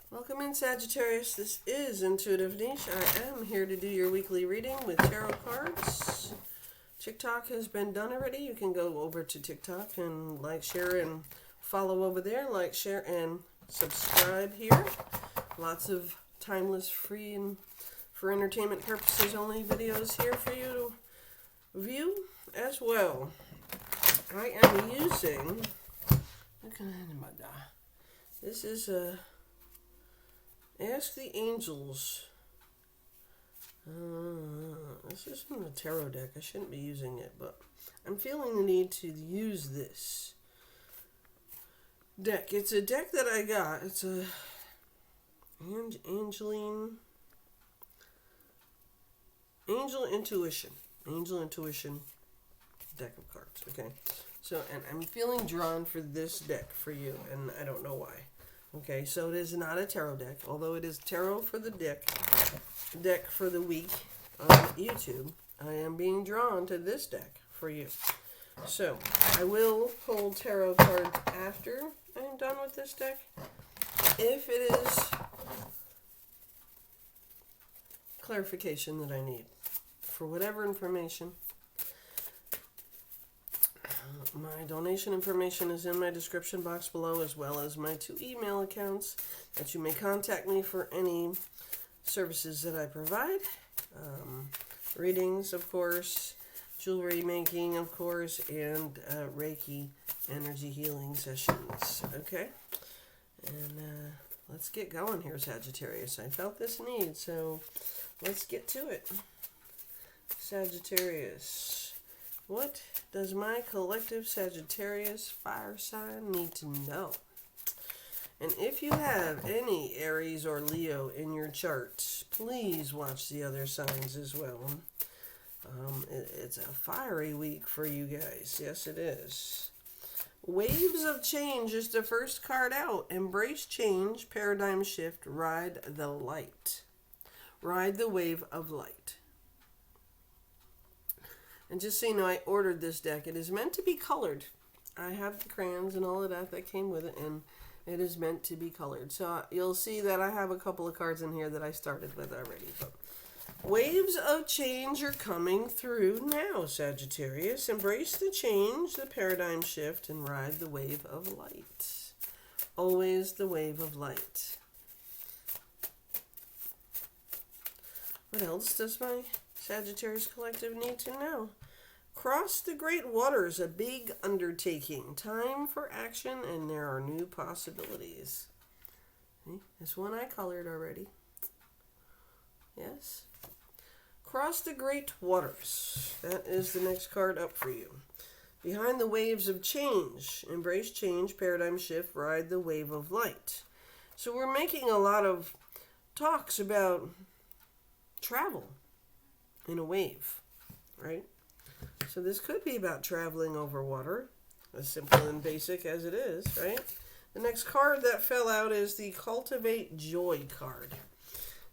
Welcome in, Sagittarius. This is Intuitive Niche. I am here to do your weekly reading with tarot cards. TikTok has been done already. You can go over to TikTok and like, share, and follow over there. Like, share, and subscribe here. Lots of timeless, free, and for entertainment purposes only videos here for you to view as well. I am using... This is a... Ask the Angels. This isn't a tarot deck. I shouldn't be using it, but I'm feeling the need to use this deck. It's a deck that I got. It's a Angel Intuition deck of cards. Okay, so and I'm feeling drawn for this deck for you, and I don't know why. Okay, so it is not a tarot deck, although it is tarot for the deck for the week on YouTube. I am being drawn to this deck for you. So, I will pull tarot cards after I am done with this deck. If it is clarification that I need for whatever information. My donation information is in my description box below, as well as my 2 email accounts that you may contact me for any services that I provide. Readings, of course, jewelry making, of course, and Reiki energy healing sessions. Okay? And let's get going here, Sagittarius. I felt this need, so let's get to it. Sagittarius. What does my collective Sagittarius fire sign need to know? And if you have any Aries or Leo in your chart, please watch the other signs as well. It's a fiery week for you guys. Yes, it is. Waves of Change is the first card out. Embrace change, paradigm shift, ride the light. Ride the wave of light. And just so you know, I ordered this deck. It is meant to be colored. I have the crayons and all of that came with it, and it is meant to be colored. So you'll see that I have a couple of cards in here that I started with already. But waves of change are coming through now, Sagittarius. Embrace the change, the paradigm shift, and ride the wave of light. Always the wave of light. What else does my Sagittarius Collective need to know? Cross the great waters, a big undertaking. Time for action, and there are new possibilities. See? This one I colored already. Yes. Cross the great waters. That is the next card up for you. Behind the waves of change. Embrace change, paradigm shift, ride the wave of light. So we're making a lot of talks about travel in a wave, right? So this could be about traveling over water, as simple and basic as it is, right? The next card that fell out is the Cultivate Joy card.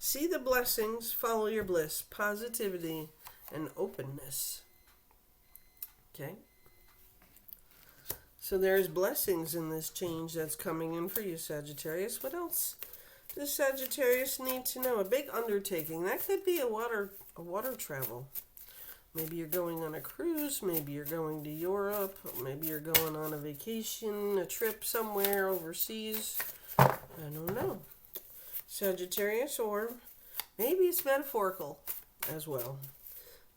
See the blessings, follow your bliss, positivity, and openness. Okay? So there's blessings in this change that's coming in for you, Sagittarius. What else does Sagittarius need to know? A big undertaking. That could be a water travel. Maybe you're going on a cruise. Maybe you're going to Europe. Maybe you're going on a vacation, a trip somewhere overseas. I don't know. Sagittarius, or maybe it's metaphorical as well.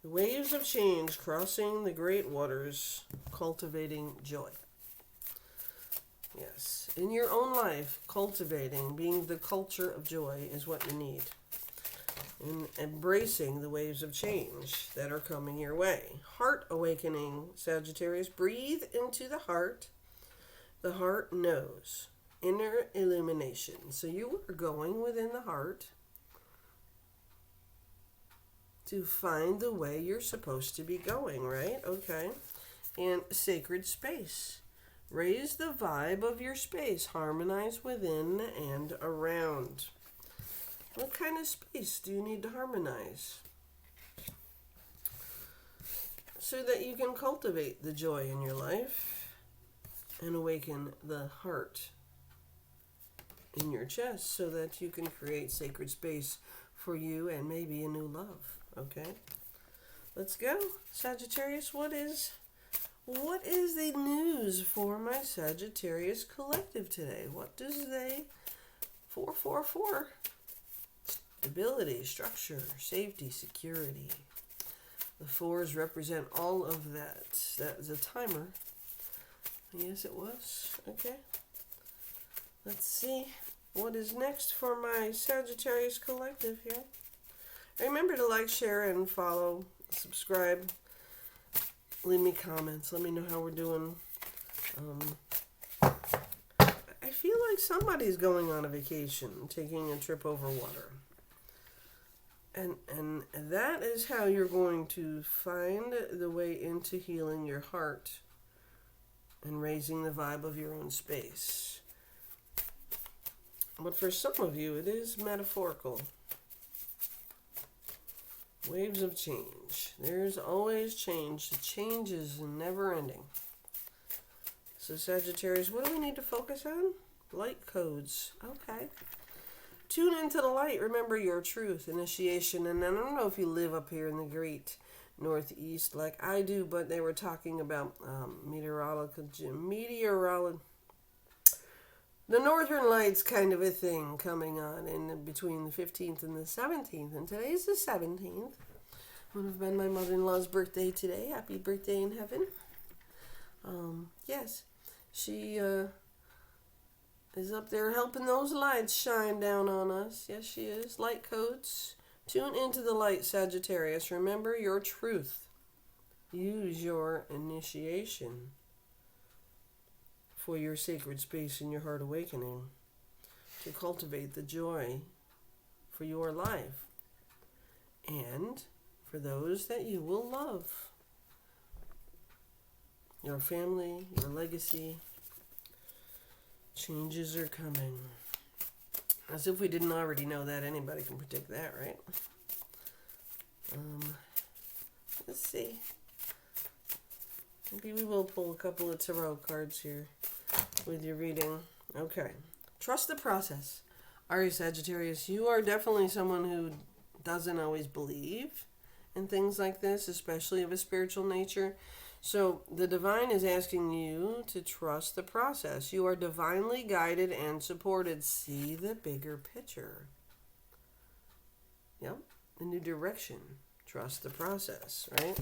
The waves of change, crossing the great waters, cultivating joy. Yes, in your own life, cultivating, being the culture of joy is what you need. And embracing the waves of change that are coming your way. Heart awakening, Sagittarius. Breathe into the heart. The heart knows. Inner illumination. So you are going within the heart to find the way you're supposed to be going, right? Okay. And sacred space. Raise the vibe of your space. Harmonize within and around. What kind of space do you need to harmonize? So that you can cultivate the joy in your life and awaken the heart in your chest so that you can create sacred space for you and maybe a new love. Okay? Let's go. Sagittarius, what is the news for my Sagittarius collective today? What does they 444? Stability, structure, safety, security. The fours represent all of that. That is a timer. Yes, it was. Okay. Let's see what is next for my Sagittarius collective here. Remember to like, share, and follow. Subscribe. Leave me comments. Let me know how we're doing. I feel like somebody's going on a vacation, taking a trip over water. And that is how you're going to find the way into healing your heart and raising the vibe of your own space. But for some of you, it is metaphorical. Waves of change. There's always change. The change is never ending. So Sagittarius, what do we need to focus on? Light codes. Okay. Tune into the light. Remember your truth, initiation. And I don't know if you live up here in the great Northeast like I do, but they were talking about the Northern Lights kind of a thing coming on in between the 15th and the 17th. And today's the 17th. Would have been my mother-in-law's birthday today. Happy birthday in heaven. Yes, she is up there helping those lights shine down on us. Yes, she is. Light codes. Tune into the light, Sagittarius. Remember your truth. Use your initiation for your sacred space in your heart awakening to cultivate the joy for your life and for those that you will love. Your family, your legacy. Changes are coming. As if we didn't already know that. Anybody can predict that, right? Let's see. Maybe we will pull a couple of tarot cards here with your reading. Okay. Trust the process. All right, Sagittarius, you are definitely someone who doesn't always believe in things like this, especially of a spiritual nature. So the divine is asking you to trust the process. You are divinely guided and supported. See the bigger picture. Yep, the new direction. Trust the process, right?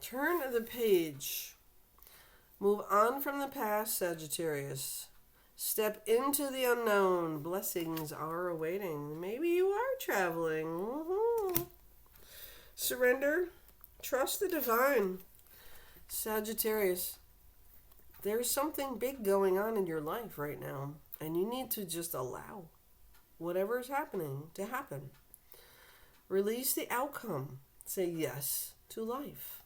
Turn the page. Move on from the past, Sagittarius. Step into the unknown. Blessings are awaiting. Maybe you are traveling. Woohoo. Surrender. Trust the divine. Sagittarius, there's something big going on in your life right now, and you need to just allow whatever is happening to happen. Release the outcome. Say yes to life.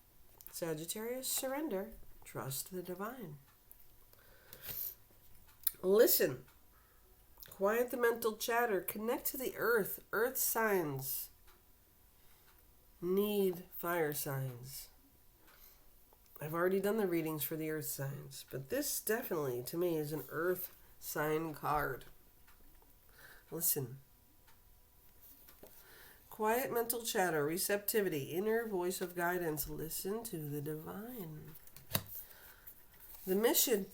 Sagittarius, surrender. Trust the divine. Listen. Quiet the mental chatter. Connect to the earth. Earth signs need fire signs. I've already done the readings for the earth signs, but this definitely, to me, is an earth sign card. Listen. Quiet mental chatter, receptivity, inner voice of guidance. Listen to the divine. The mission.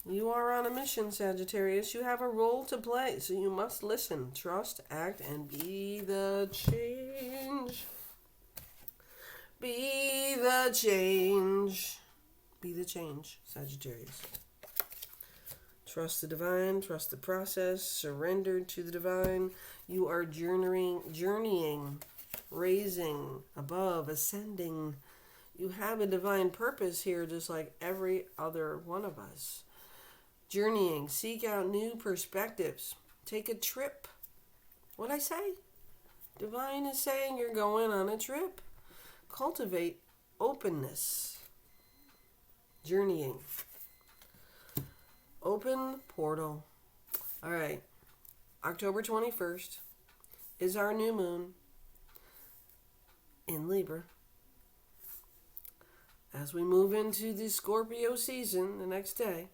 You are on a mission, Sagittarius. You have a role to play, so you must listen, trust, act, and be the change. Be the change. Be the change, Sagittarius. Trust the divine, trust the process, surrender to the divine. You are journeying, raising, above, ascending. You have a divine purpose here, just like every other one of us. Journeying, seek out new perspectives. Take a trip. What'd I say? Divine is saying you're going on a trip. Cultivate openness. Journeying. Open portal. All right. October 21st is our new moon in Libra. As we move into the Scorpio season the next day,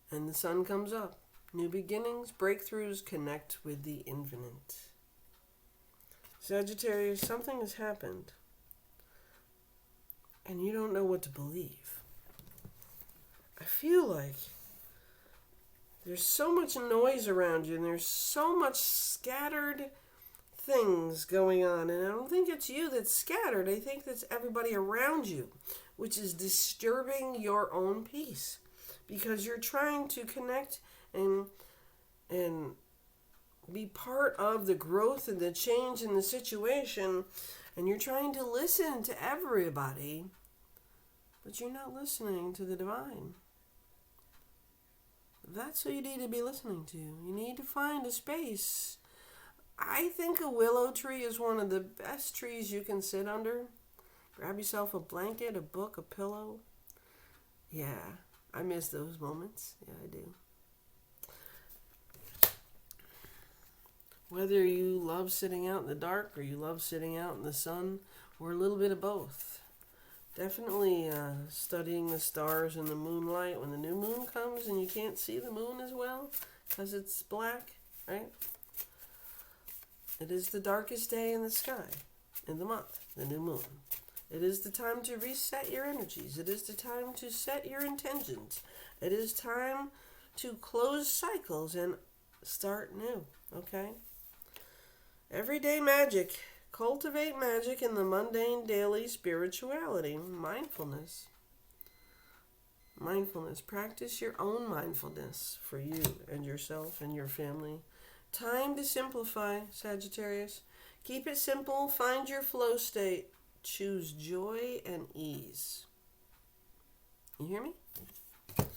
and the sun comes up, New beginnings, breakthroughs, connect with the infinite. Sagittarius, something has happened, and you don't know what to believe. I feel like there's so much noise around you, and there's so much scattered things going on, and I don't think it's you that's scattered. I think that's everybody around you, which is disturbing your own peace, because you're trying to connect and be part of the growth and the change in the situation, and you're trying to listen to everybody, but you're not listening to the divine. That's who you need to be listening to. You need to find a space. I think a willow tree is one of the best trees you can sit under. Grab yourself a blanket, a book, a pillow. Yeah, I miss those moments. Yeah, I do. Whether you love sitting out in the dark or you love sitting out in the sun, or a little bit of both. Definitely studying the stars and the moonlight when the new moon comes and you can't see the moon as well because it's black, right? It is the darkest day in the sky, in the month, the new moon. It is the time to reset your energies. It is the time to set your intentions. It is time to close cycles and start new, okay? Everyday magic. Cultivate magic in the mundane daily spirituality. Mindfulness. Mindfulness. Practice your own mindfulness for you and yourself and your family. Time to simplify, Sagittarius. Keep it simple. Find your flow state. Choose joy and ease. You hear me? Let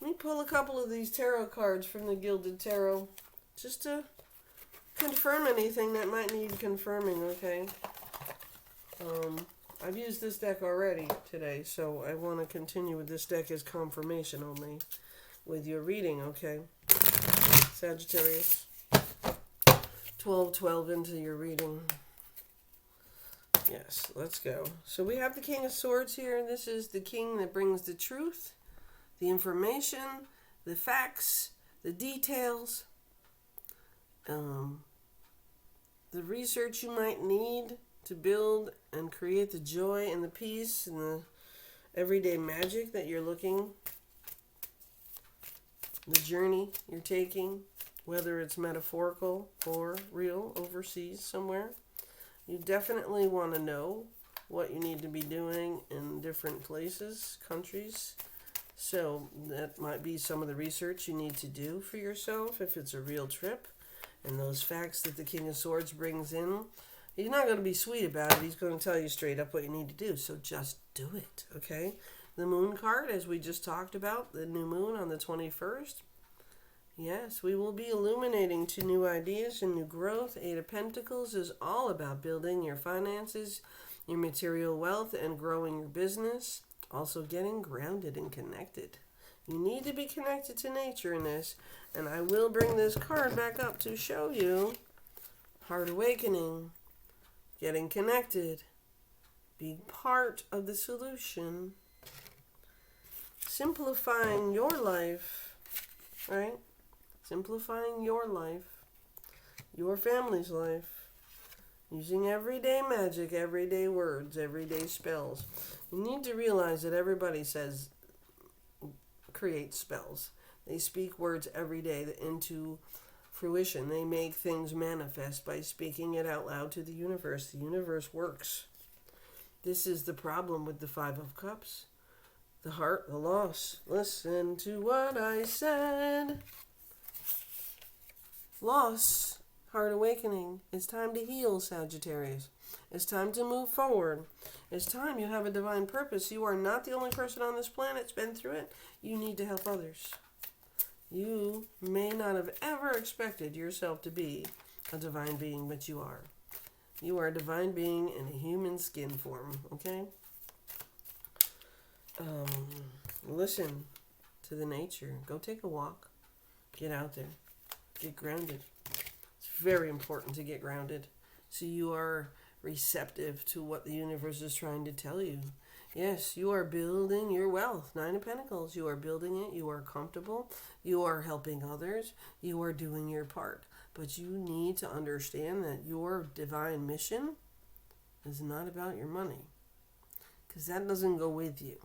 me pull a couple of these tarot cards from the Gilded Tarot just to confirm anything that might need confirming, okay? I've used this deck already today, so I want to continue with this deck as confirmation only with your reading, okay? Sagittarius. 12 into your reading. Yes, let's go. So we have the King of Swords here. This is the king that brings the truth, the information, the facts, the details, the research you might need to build and create the joy and the peace and the everyday magic that you're looking, the journey you're taking, whether it's metaphorical or real overseas somewhere. You definitely want to know what you need to be doing in different places, countries. So that might be some of the research you need to do for yourself if it's a real trip. And those facts that the King of Swords brings in, he's not going to be sweet about it. He's going to tell you straight up what you need to do. So just do it, okay? The moon card, as we just talked about, the new moon on the 21st. Yes, we will be illuminating to new ideas and new growth. Eight of Pentacles is all about building your finances, your material wealth, and growing your business. Also getting grounded and connected. You need to be connected to nature in this. And I will bring this card back up to show you Heart Awakening, getting connected, being part of the solution, simplifying your life, right? Simplifying your life, your family's life, using everyday magic, everyday words, everyday spells. You need to realize that everybody says, create spells. They speak words every day into fruition. They make things manifest by speaking it out loud to the universe. The universe works. This is the problem with the Five of Cups. The heart, the loss. Listen to what I said. Loss, heart awakening. It's time to heal, Sagittarius. It's time to move forward. It's time you have a divine purpose. You are not the only person on this planet that's been through it. You need to help others. You may not have ever expected yourself to be a divine being, but you are. You are a divine being in a human skin form, okay? Listen to the nature. Go take a walk. Get out there. Get grounded. It's very important to get grounded so you are receptive to what the universe is trying to tell you. Yes, you are building your wealth. Nine of Pentacles. You are building it. You are comfortable. You are helping others. You are doing your part. But you need to understand that your divine mission is not about your money, because that doesn't go with you.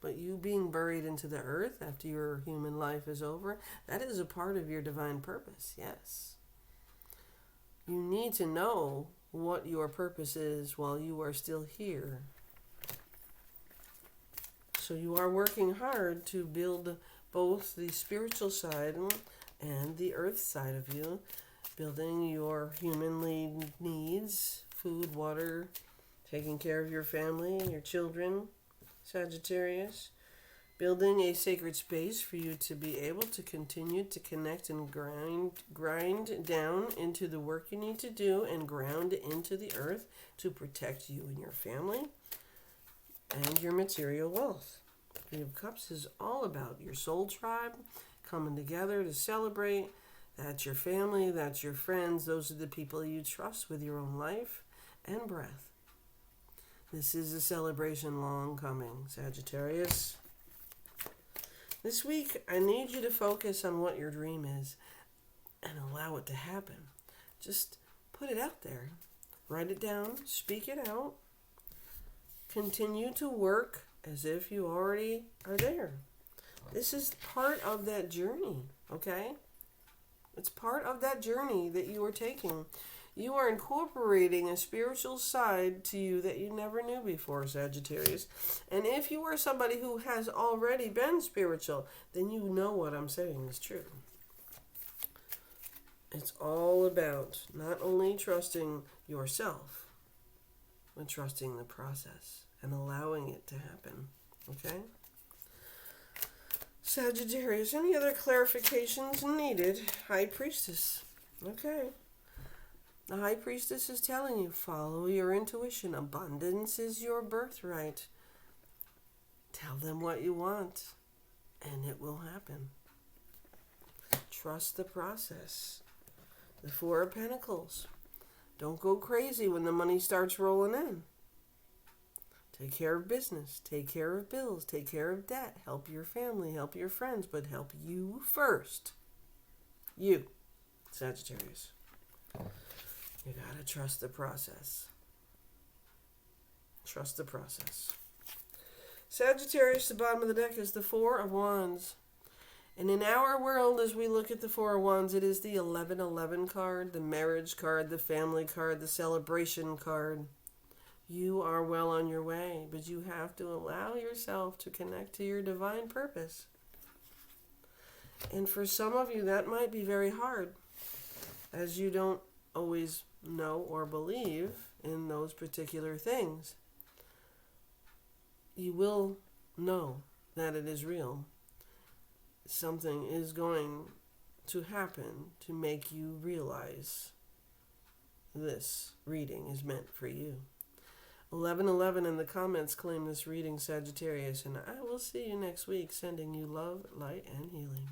But you being buried into the earth after your human life is over, that is a part of your divine purpose. Yes. You need to know what your purpose is while you are still here. So you are working hard to build both the spiritual side and the earth side of you, building your humanly needs, food, water, taking care of your family, your children, Sagittarius, building a sacred space for you to be able to continue to connect and grind down into the work you need to do and ground into the earth to protect you and your family and your material wealth. Three of Cups is all about your soul tribe coming together to celebrate. That's your family, that's your friends, those are the people you trust with your own life and breath. This is a celebration long coming, Sagittarius. This week, I need you to focus on what your dream is and allow it to happen. Just put it out there. Write it down, speak it out. Continue to work as if you already are there. This is part of that journey, okay? It's part of that journey that you are taking. You are incorporating a spiritual side to you that you never knew before, Sagittarius. And if you are somebody who has already been spiritual, then you know what I'm saying is true. It's all about not only trusting yourself, but trusting the process and allowing it to happen, okay? Sagittarius, any other clarifications needed? High Priestess, okay. The High Priestess is telling you, follow your intuition. Abundance is your birthright. Tell them what you want, and it will happen. Trust the process. The Four of Pentacles. Don't go crazy when the money starts rolling in. Take care of business. Take care of bills. Take care of debt. Help your family. Help your friends. But help you first. You, Sagittarius. You gotta trust the process. Trust the process. Sagittarius, the bottom of the deck is the Four of Wands. And in our world, as we look at the Four of Wands, it is the 1111 card, the marriage card, the family card, the celebration card. You are well on your way, but you have to allow yourself to connect to your divine purpose. And for some of you, that might be very hard, as you don't always know or believe in those particular things. You will know that it is real. Something is going to happen to make you realize this reading is meant for you. 1111 in the comments claim this reading, Sagittarius, and I will see you next week, sending you love, light, and healing.